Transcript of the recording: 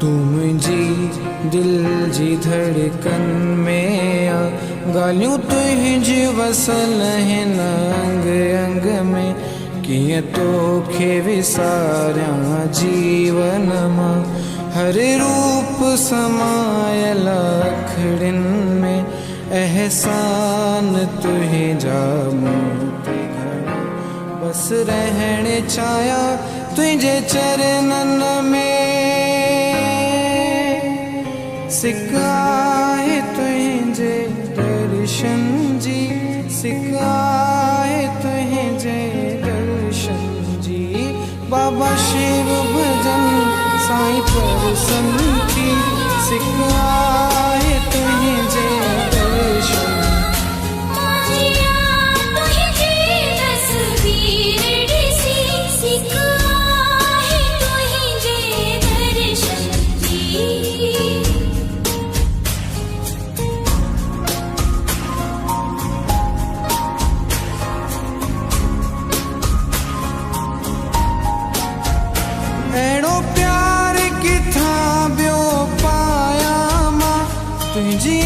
तू मुंहिंजी दिल जी धड़कन में आ, ॻाल्हियूं तुंहिंजी वसल हिन अंग अंग में, कीअं तोखे विसारियां जीवन मां, हर रूप समायल अखड़ियुनि में, एहसान तुंहिंजा मूं ते घणा, बस रहण चाहियां तुंहिंजे चरणनि में, सिकाए तुंहिंजे दर्शन जी, सिकाए तुंहिंजे दर्शन जी, बाबा शिव भजन साईं परसन की, सिकाए तुंहिंजे दर्शन। अहिड़ो प्यार किथां ॿियो पायां मां, तुंहिंजी